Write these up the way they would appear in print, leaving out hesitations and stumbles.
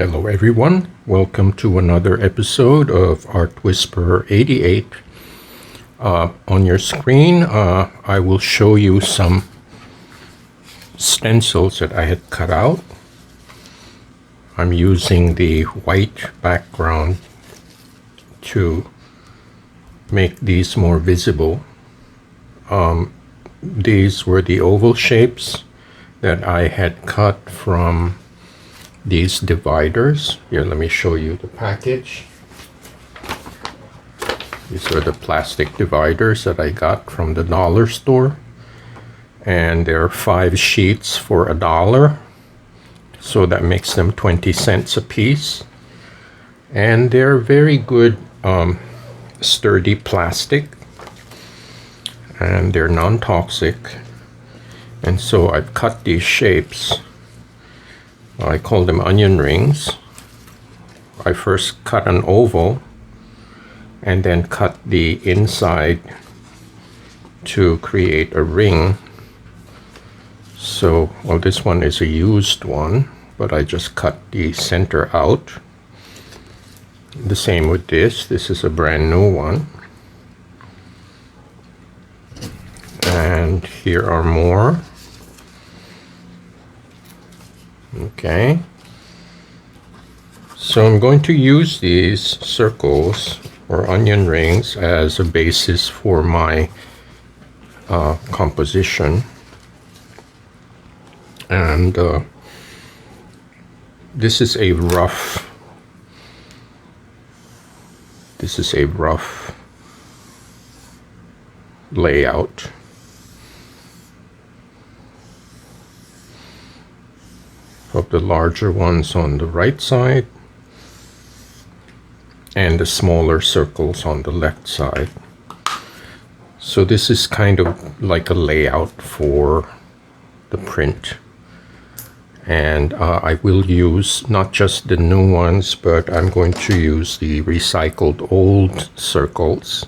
Hello everyone, welcome to another episode of Art Whisperer 88. On your screen, I will show you some stencils that I had cut out. I'm using the white background to make these more visible. These were the oval shapes that I had cut from these dividers. Here, let me show you the package. These are the plastic dividers that I got from the dollar store, and there are 5 sheets for $1, so that makes them 20 cents a piece. And they're very good sturdy plastic, and they're non-toxic. And so I've cut these shapes. I call them onion rings. I first cut an oval and then cut the inside to create a ring. So, well, this one is a used one, but I just cut the center out. The same with this. This is a brand new one. And here are more. Okay, so I'm going to use these circles or onion rings as a basis for my composition. And this is a rough layout. Of the larger ones on the right side and the smaller circles on the left side. So this is kind of like a layout for the print. And I will use not just the new ones, but I'm going to use the recycled old circles.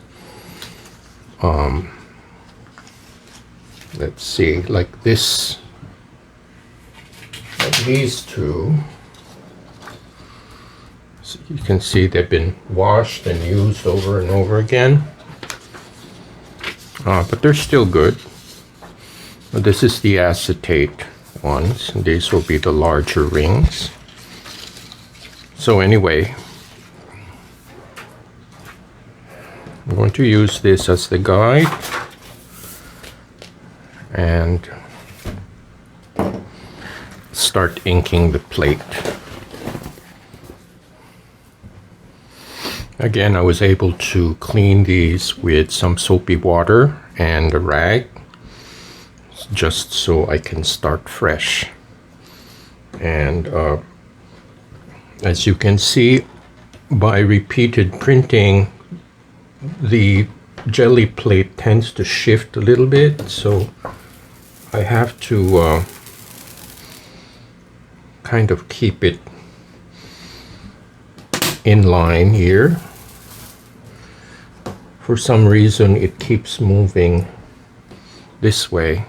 Let's see, like this. These two, so you can see they've been washed and used over and over again, but they're still good. This is the acetate ones, and these will be the larger rings. So anyway, I'm going to use this as the guide and start inking the plate. Again, I was able to clean these with some soapy water and a rag, just so I can start fresh. And as you can see, by repeated printing, the jelly plate tends to shift a little bit, so I have to kind of keep it in line here. For some reason it keeps moving this way,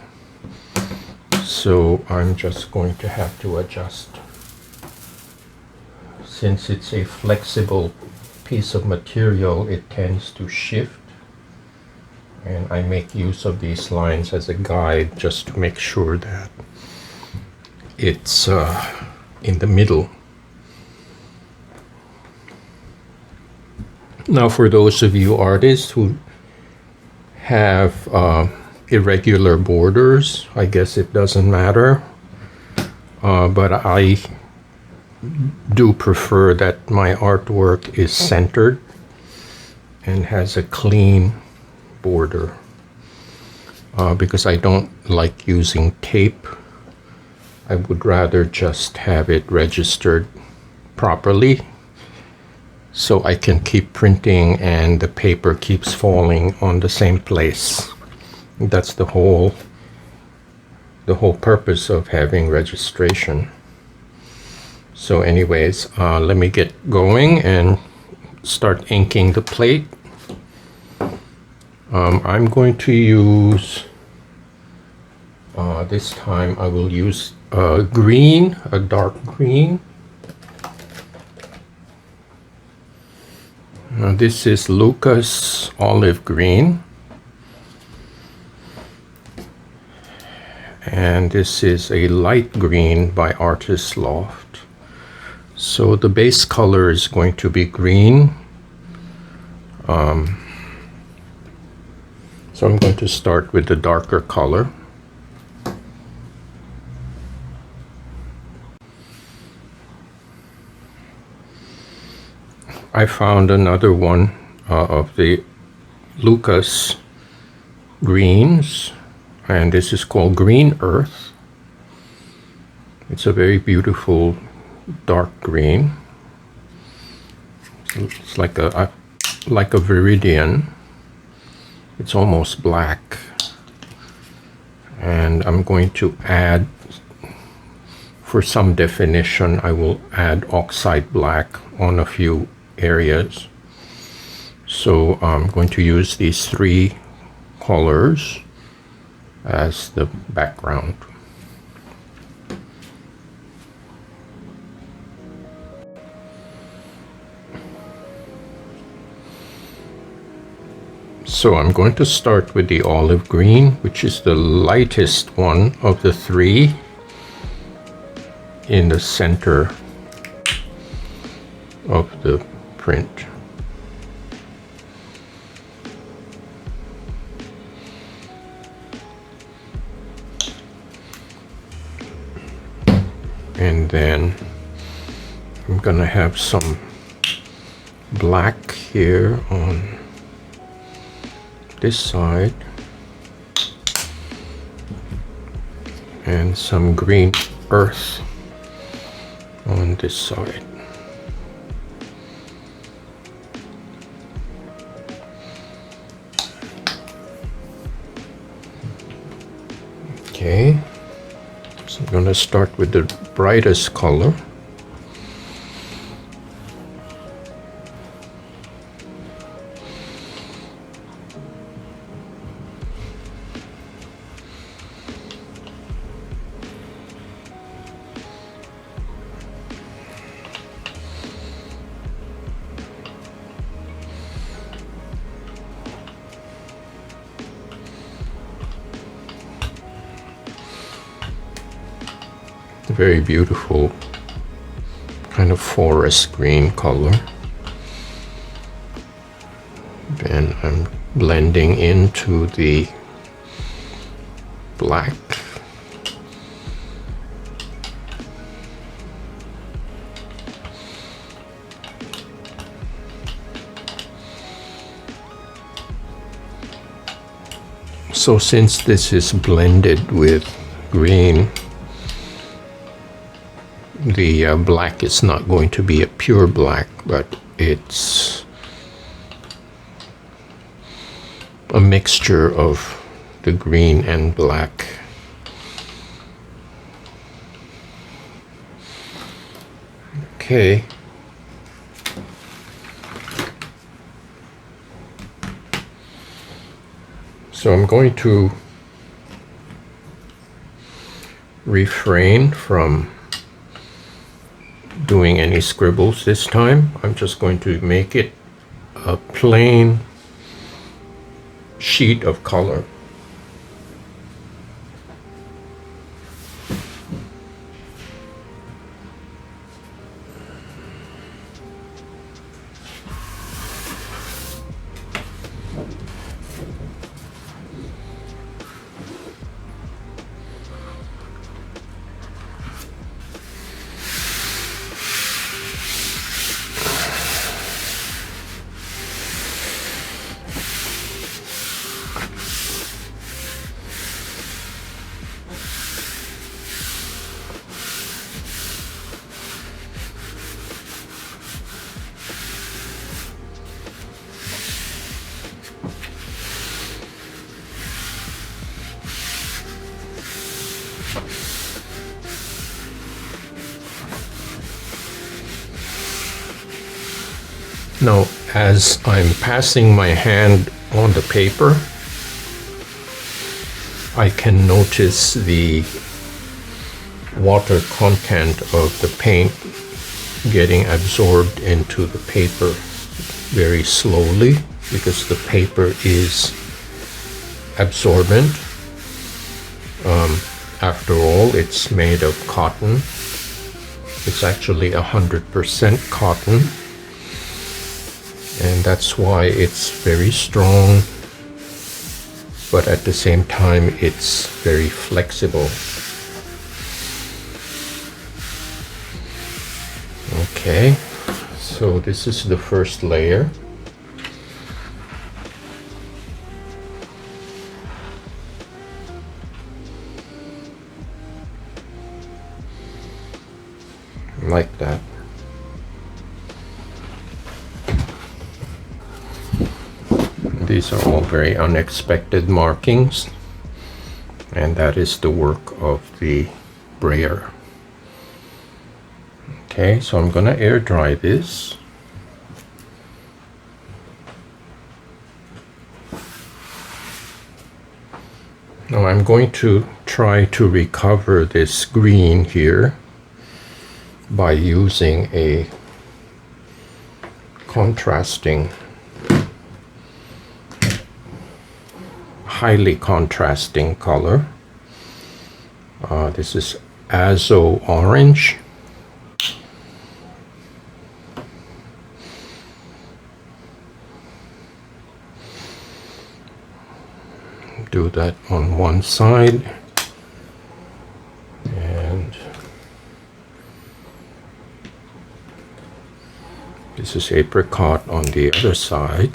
so I'm just going to have to adjust. Since it's a flexible piece of material, it tends to shift, and I make use of these lines as a guide just to make sure that it's in the middle. Now, for those of you artists who have irregular borders, I guess it doesn't matter, but I do prefer that my artwork is centered and has a clean border, because I don't like using tape. I would rather just have it registered properly so I can keep printing and the paper keeps falling on the same place. That's the whole purpose of having registration. So anyways, let me get going and start inking the plate. I'm going to use This time I will use green, a dark green. Now this is Lukas olive green. And this is a light green by Artist Loft. So the base color is going to be green. So I'm going to start with the darker color. I found another one of the Lukas greens, and this is called Green Earth. It's a very beautiful dark green. It's like a viridian. It's almost black. And I'm going to add, for some definition, I will add oxide black on a few areas. So I'm going to use these three colors as the background. So I'm going to start with the olive green, which is the lightest one of the three, in the center of the print. And then I'm gonna have some black here on this side and some green earth on this side. Okay, so I'm going to start with the brightest color. Very beautiful kind of forest green color. Then I'm blending into the black. So since this is blended with green, the black is not going to be a pure black, but it's a mixture of the green and black. Okay. So I'm going to refrain from doing any scribbles this time. I'm just going to make it a plain sheet of color. Now, as I'm passing my hand on the paper, I can notice the water content of the paint getting absorbed into the paper. very slowly because the paper is absorbent. After all, it's made of cotton. It's actually 100% cotton, and that's why it's very strong, but at the same time it's very flexible. Okay, so this is the first layer. Like that. These are all very unexpected markings, and that is the work of the brayer. Okay, so I'm gonna air dry this. Now I'm going to try to recover this green here by using a contrasting, highly contrasting color. This is Azo Orange. Do that on one side, and this is apricot on the other side.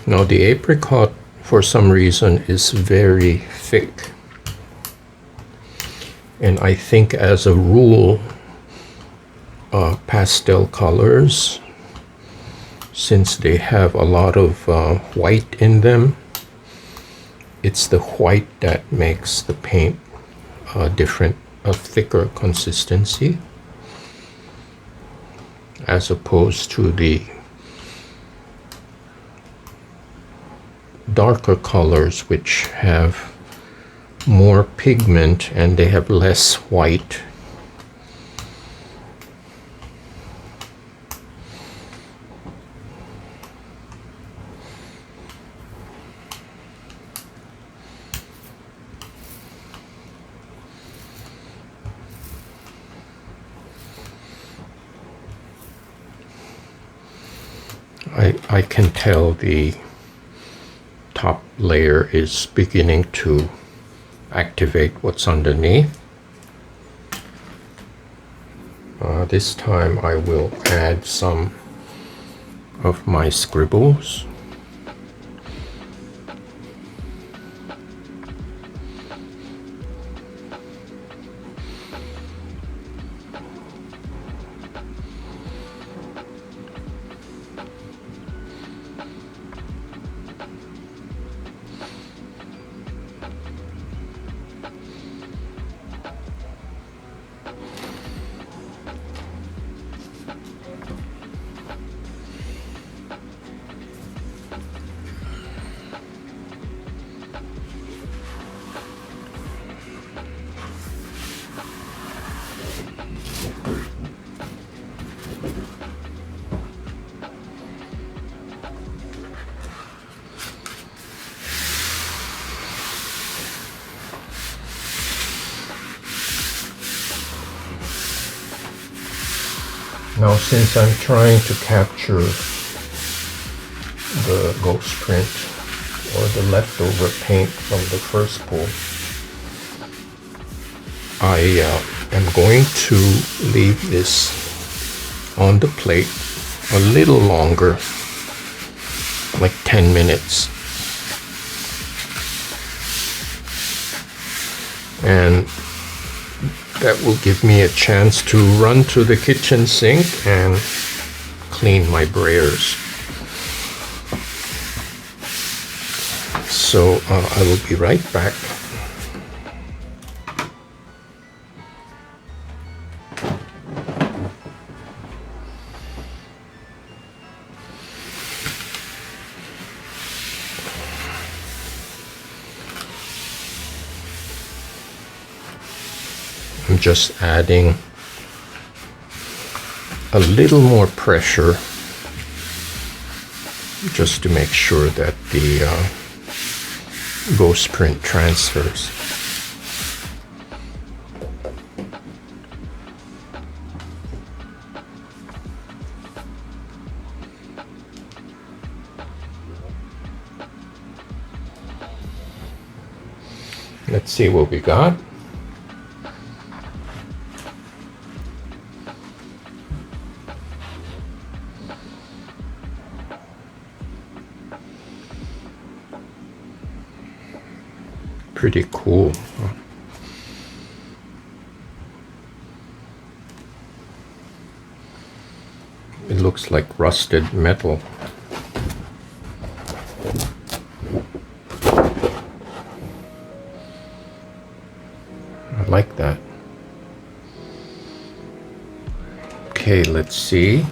Now the apricot, for some reason, is very thick, and I think as a rule pastel colors, since they have a lot of white in them, it's the white that makes the paint different, a thicker consistency, as opposed to the darker colors which have more pigment and they have less white. I can tell the top layer is beginning to activate what's underneath. This time I will add some of my scribbles. Now, since I'm trying to capture the ghost print or the leftover paint from the first pull, I am going to leave this on the plate a little longer, like 10 minutes. And that will give me a chance to run to the kitchen sink and clean my brayers. So I will be right back. I'm just adding a little more pressure just to make sure that the ghost print transfers. Let's see what we got. Pretty cool. It looks like rusted metal. I like that. Okay, let's see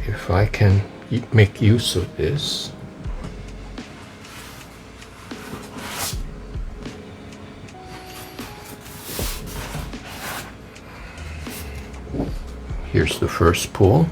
if I can make use of this. Here's the first pull.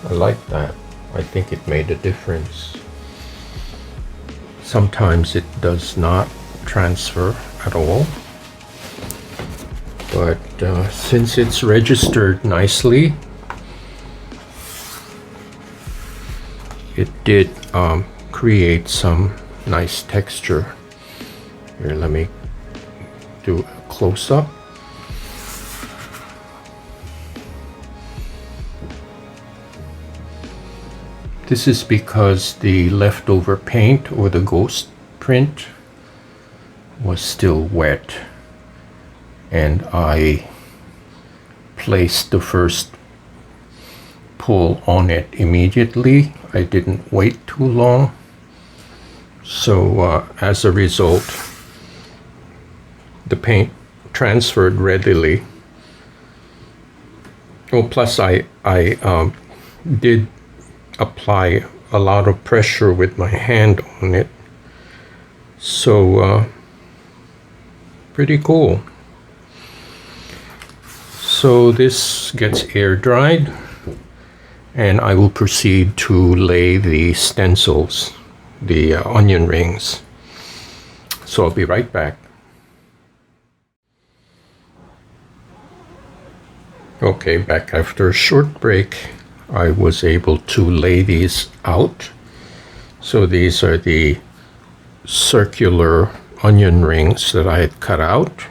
I like that. I think it made a difference. Sometimes it does not transfer at all, but since it's registered nicely, it did create some nice texture. Here, let me do a close-up. This is because the leftover paint or the ghost print was still wet, and I placed the first pull on it immediately. I didn't wait too long, so as a result the paint transferred readily. Oh, plus I did apply a lot of pressure with my hand on it, so pretty cool. So this gets air dried, and I will proceed to lay the stencils, the onion rings. So I'll be right back. Okay, back after a short break. I was able to lay these out. So these are the circular onion rings that I had cut out,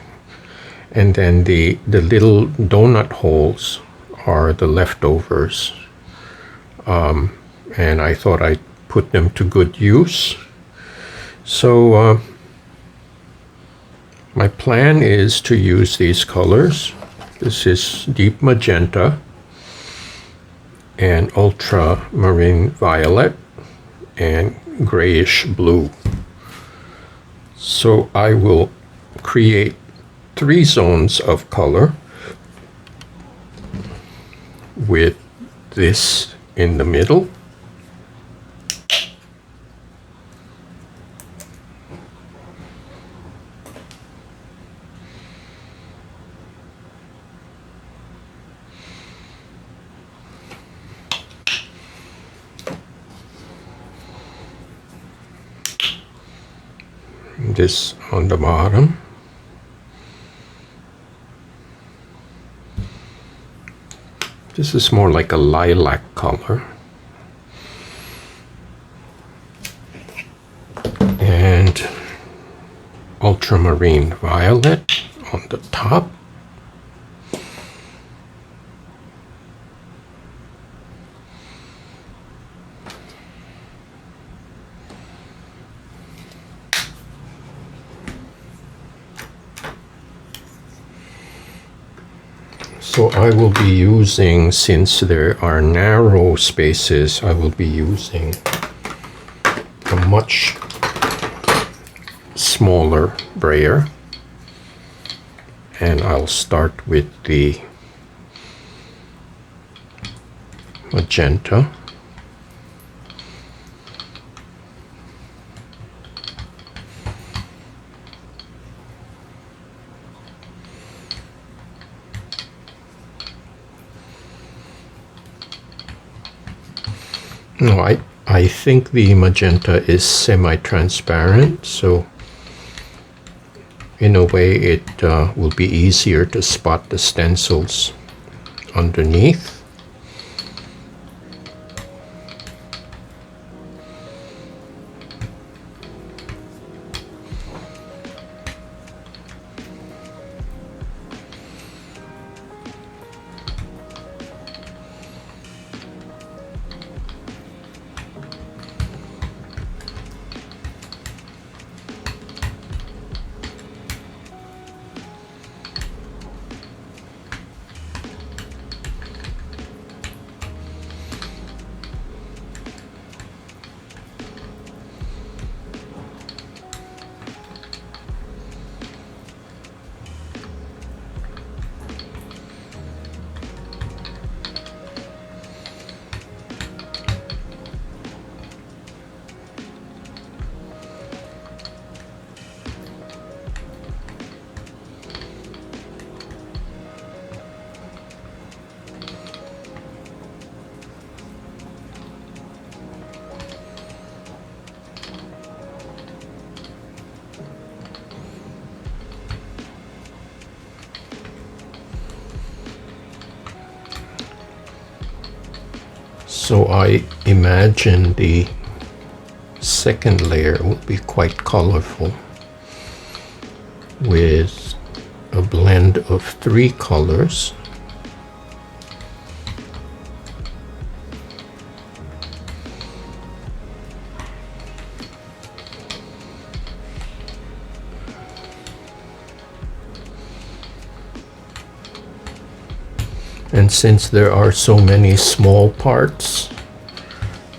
and then the little donut holes are the leftovers, and I thought I'd put them to good use. So my plan is to use these colors. This is deep magenta and ultramarine violet and grayish blue. So I will create three zones of color with this in the middle. This on the bottom. This is more like a lilac color. And ultramarine violet on the top. So I will be using, since there are narrow spaces, I will be using a much smaller brayer. And I'll start with the magenta. No, I think the magenta is semi-transparent, so in a way it will be easier to spot the stencils underneath. So I imagine the second layer will be quite colorful with a blend of three colors. And since there are so many small parts,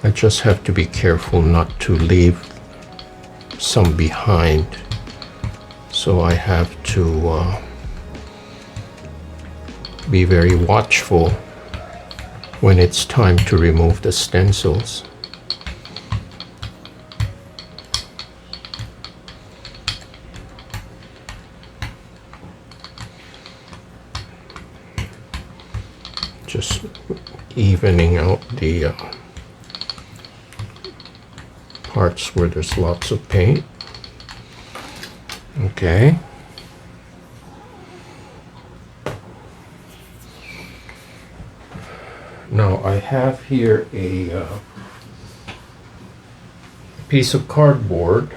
I just have to be careful not to leave some behind. So I have to be very watchful when it's time to remove the stencils. Just evening out the parts where there's lots of paint. Okay. Now I have here a piece of cardboard.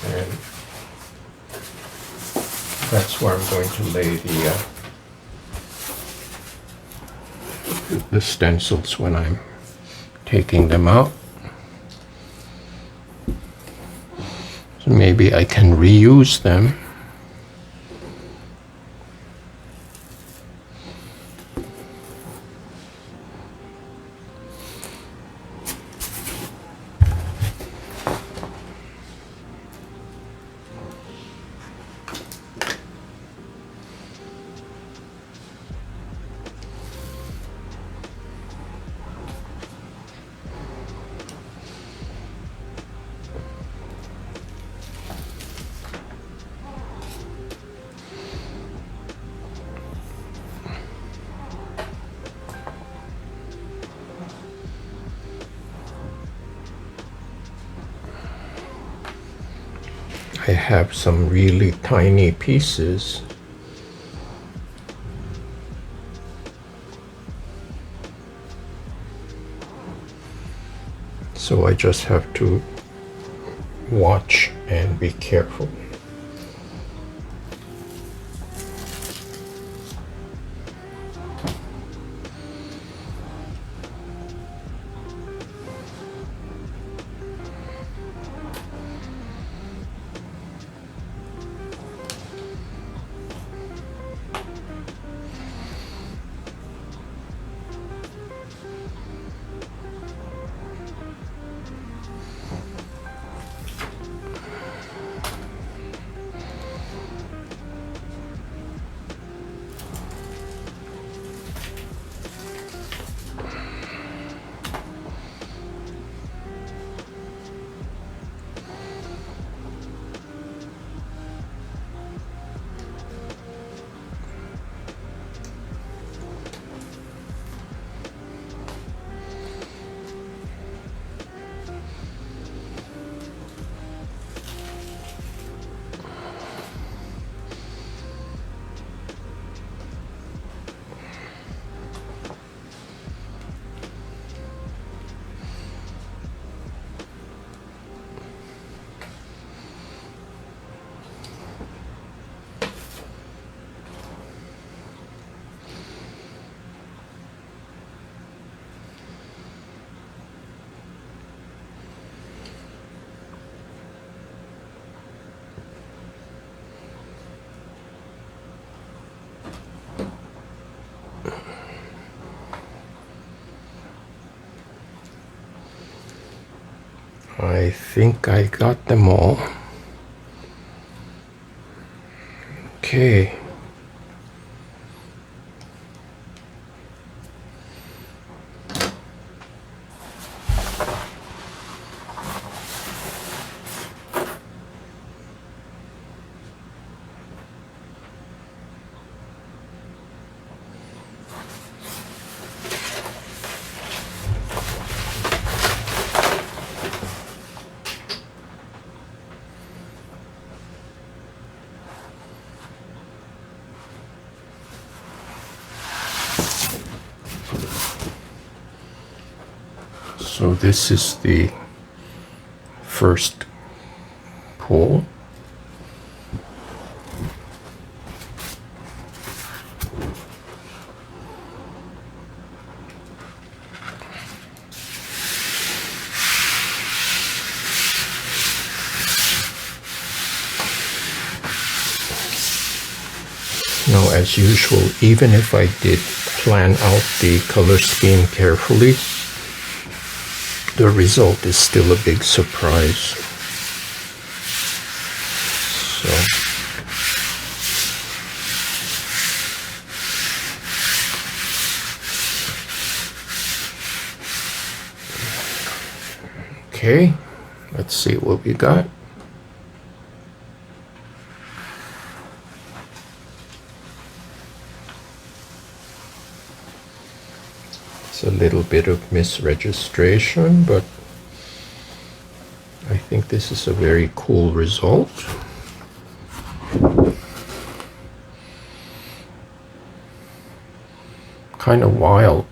And that's where I'm going to lay the stencils when I'm taking them out. So maybe I can reuse them. I have some really tiny pieces. So I just have to watch and be careful. I think I got them all. Okay. So this is the first pull. Now, as usual, even if I did plan out the color scheme carefully, the result is still a big surprise. So okay, let's see what we got. It's a little bit of misregistration, but I think this is a very cool result. Kind of wild.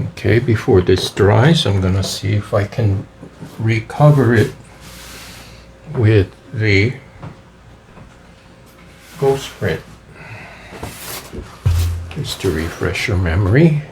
Okay, before this dries, I'm gonna see if I can recover it with the ghost print. Just to refresh your memory.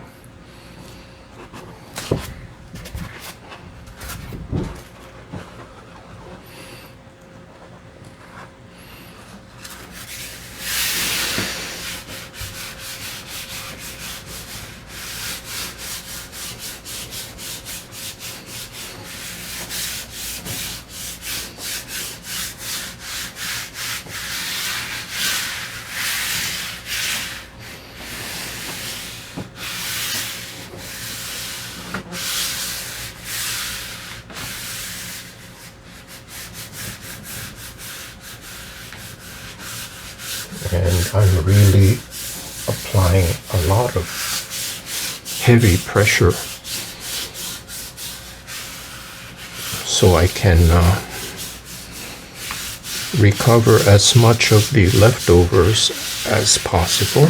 And I'm really applying a lot of heavy pressure so so I can recover as much of the leftovers as possible.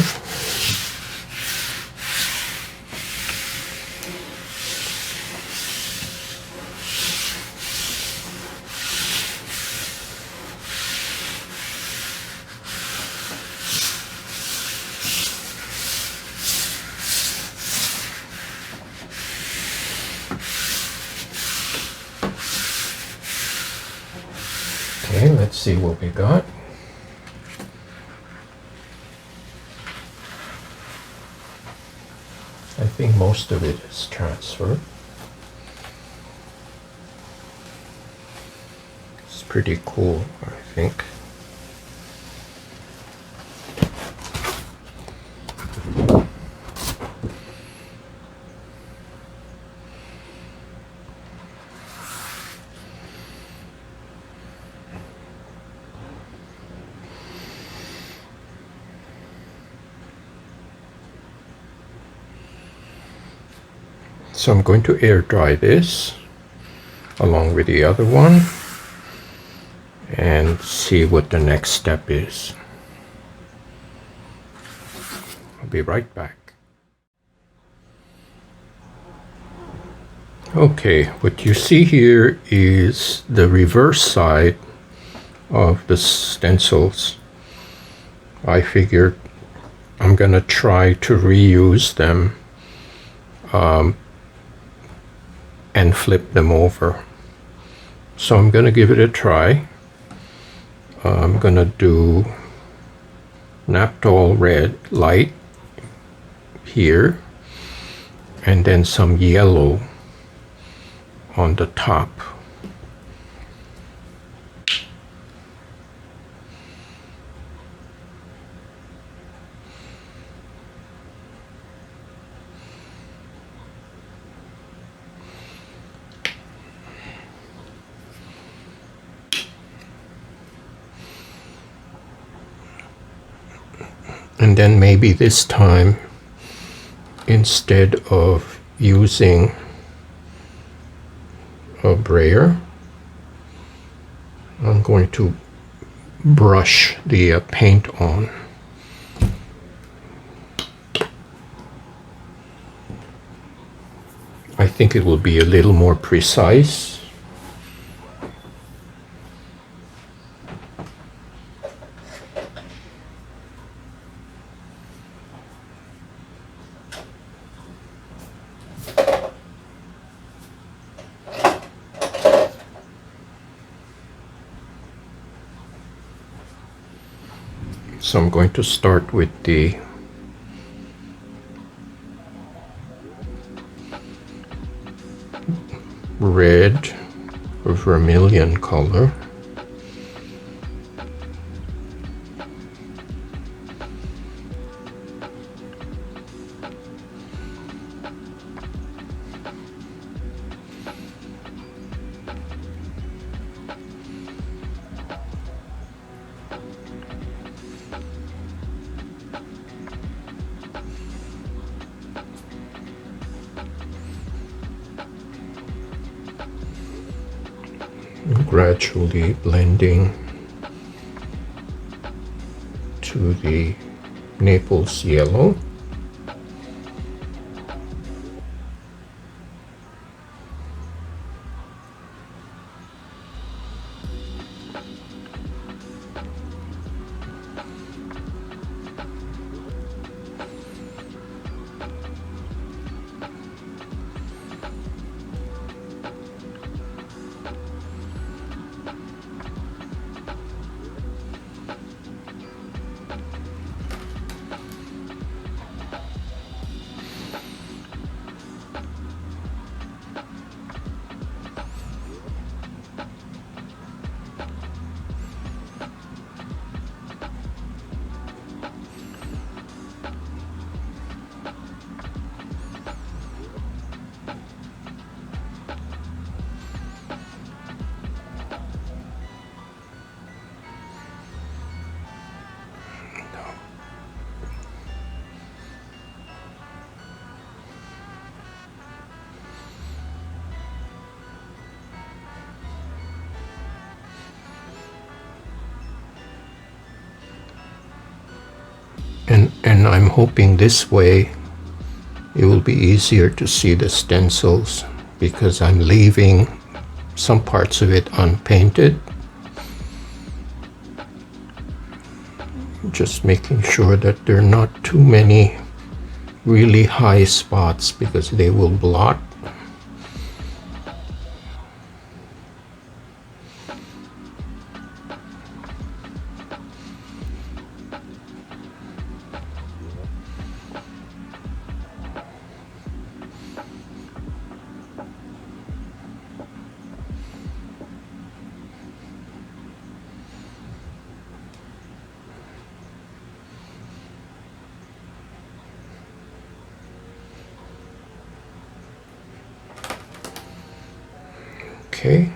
Okay, let's see what we got. I think most of it is transferred. It's pretty cool, I think. So I'm going to air dry this along with the other one and see what the next step is. I'll be right back. Okay, what you see here is the reverse side of the stencils. I figured I'm gonna try to reuse them and flip them over. So I'm gonna give it a try. I'm gonna do Naphthol red light here and then some yellow on the top. And then maybe this time, instead of using a brayer, I'm going to brush the paint on. I think it will be a little more precise. So I'm going to start with the red or vermilion color. Gradually blending to the Naples yellow. And I'm hoping this way it will be easier to see the stencils, because I'm leaving some parts of it unpainted. Just making sure that there are not too many really high spots, because they will blot. Okay.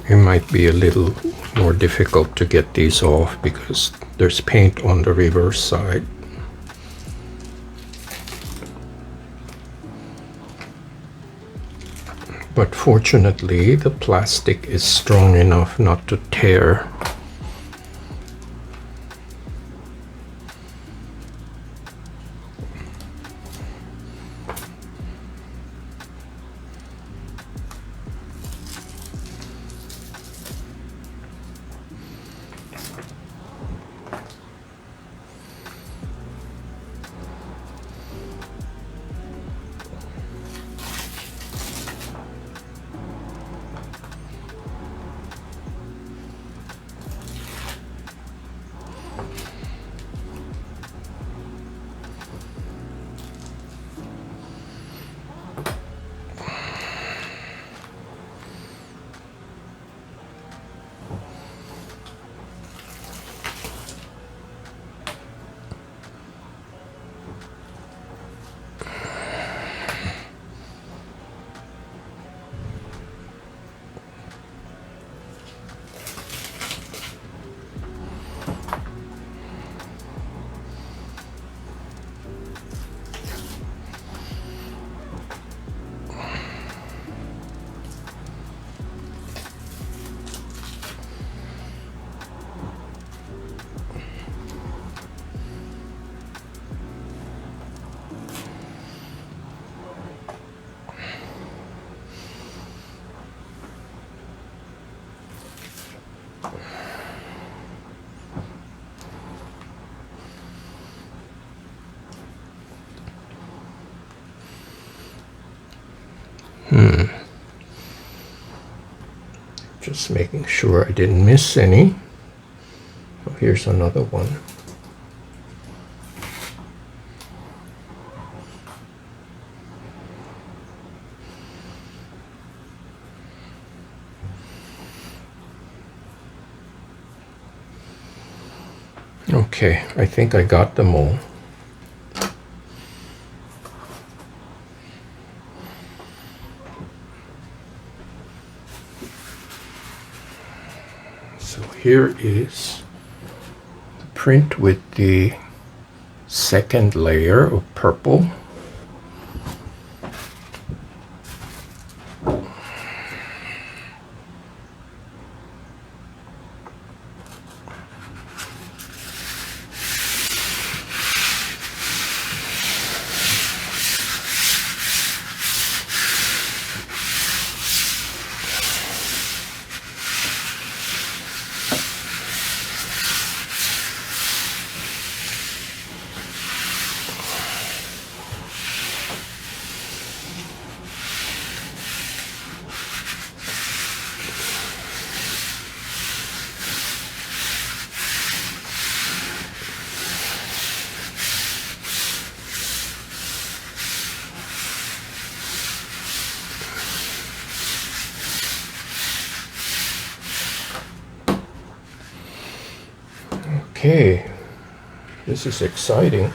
It might be a little more difficult to get these off because there's paint on the reverse side. But fortunately, the plastic is strong enough not to tear. Just making sure I didn't miss any. Oh, here's another one. Okay, I think I got them all. So here is the print with the second layer of purple. Okay, this is exciting.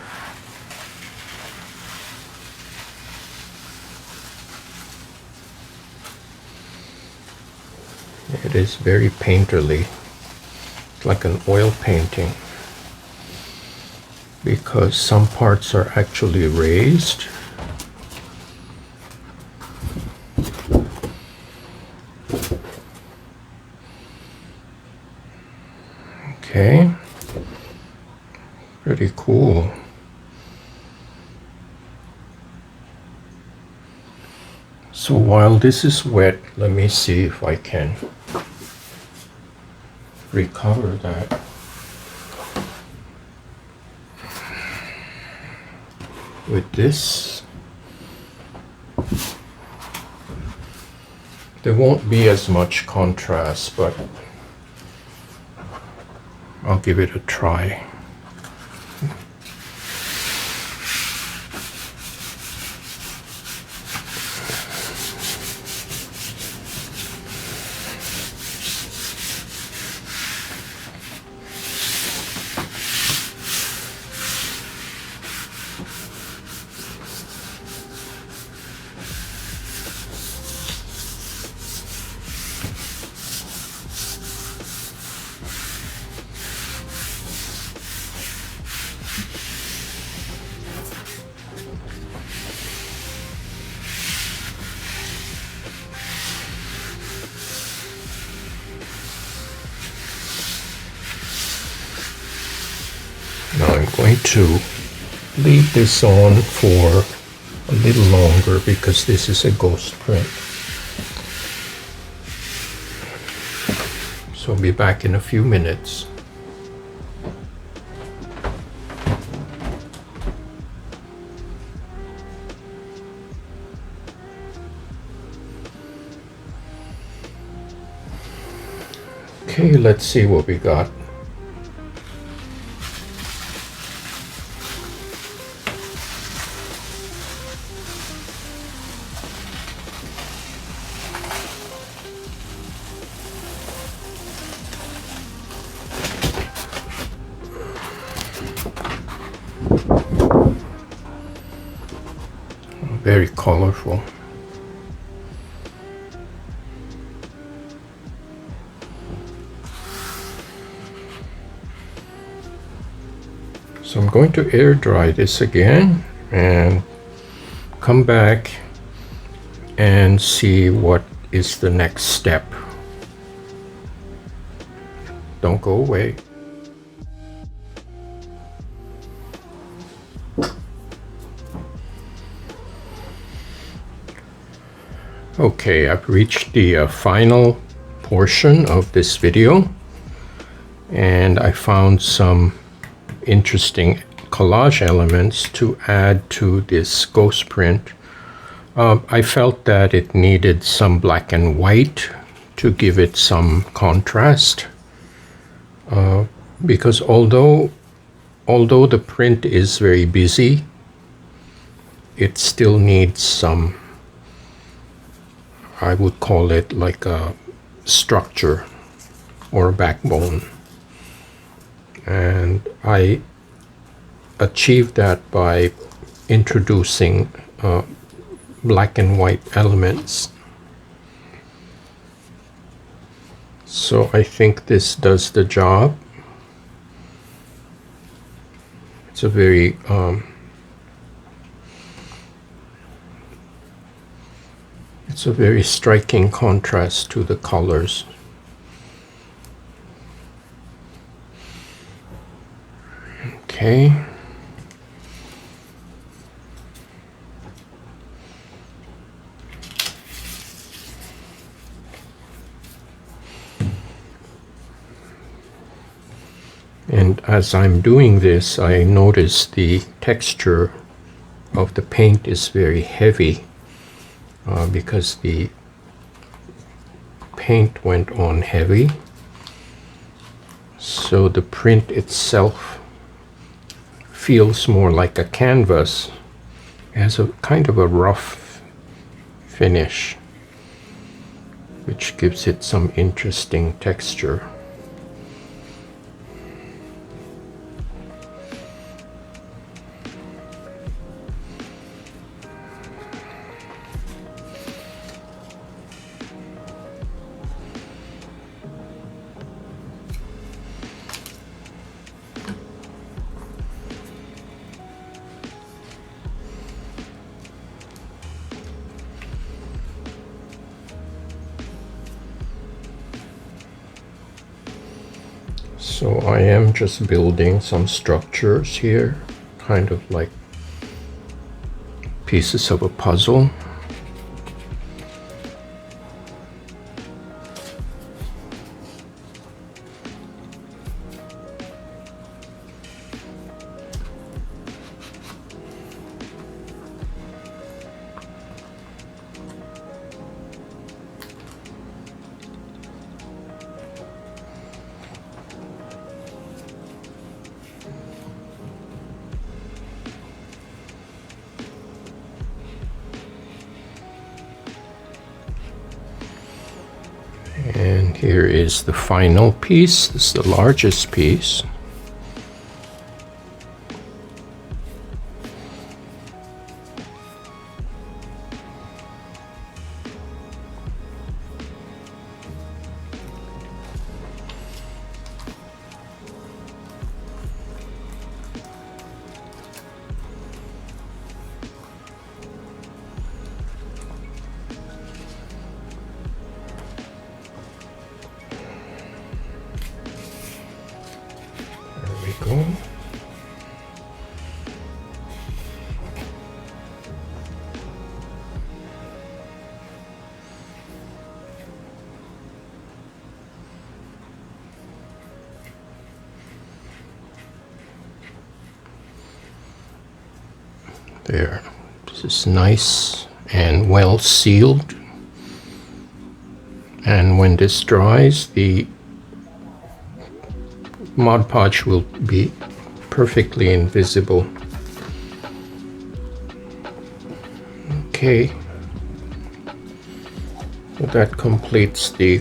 It is very painterly. It's like an oil painting. because some parts are actually raised. Okay, pretty cool. So while this is wet, let me see if I can recover that. With this, there won't be as much contrast, but I'll give it a try. Now I'm going to leave this on for a little longer because this is a ghost print. So I'll be back in a few minutes. Okay, let's see what we got. Very colorful. So I'm going to air dry this again and come back and see what is the next step. Don't go away. Okay, I've reached the final portion of this video, and I found some interesting collage elements to add to this ghost print. I felt that it needed some black and white to give it some contrast, because although the print is very busy, it still needs some, I would call it like a structure or a backbone. And I achieved that by introducing black and white elements. So I think this does the job. It's a very striking contrast to the colors. Okay. And as I'm doing this, I notice the texture of the paint is very heavy because the paint went on heavy. So the print itself feels more like a canvas. It has a kind of a rough finish, which gives it some interesting texture. So I am just building some structures here, kind of like pieces of a puzzle. And here is the final piece. This is the largest piece. Go. There. This is nice and well sealed. And when this dries, the Mod Podge will be perfectly invisible. Okay, so that completes the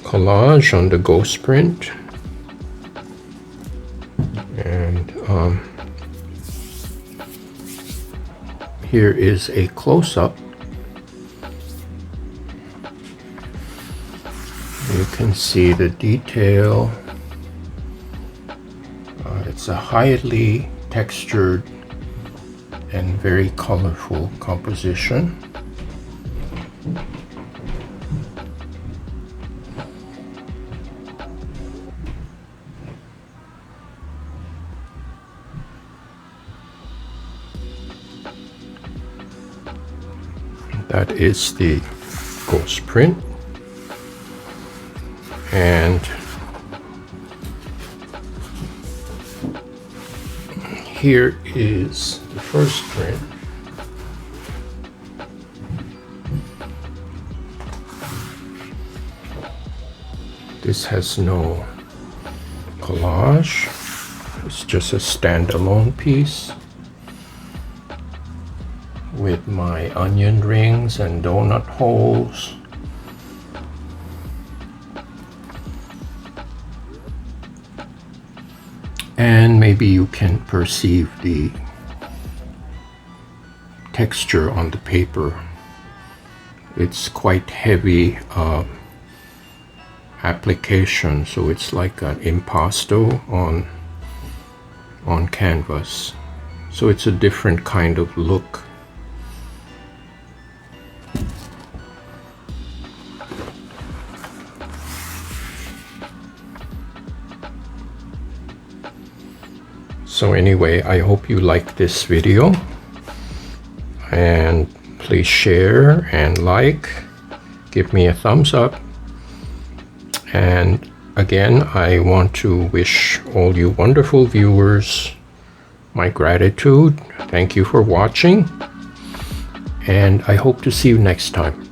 collage on the ghost print. And here is a close-up. You can see the detail. It's a highly textured and very colorful composition. That is the ghost print. And here is the first print. This has no collage. It's just a standalone piece with my onion rings and donut holes. And maybe you can perceive the texture on the paper. It's quite heavy application, so it's like an impasto on canvas. So it's a different kind of look. So anyway, I hope you like this video, and please share and like, give me a thumbs up. And again, I want to wish all you wonderful viewers my gratitude. Thank you for watching, and I hope to see you next time.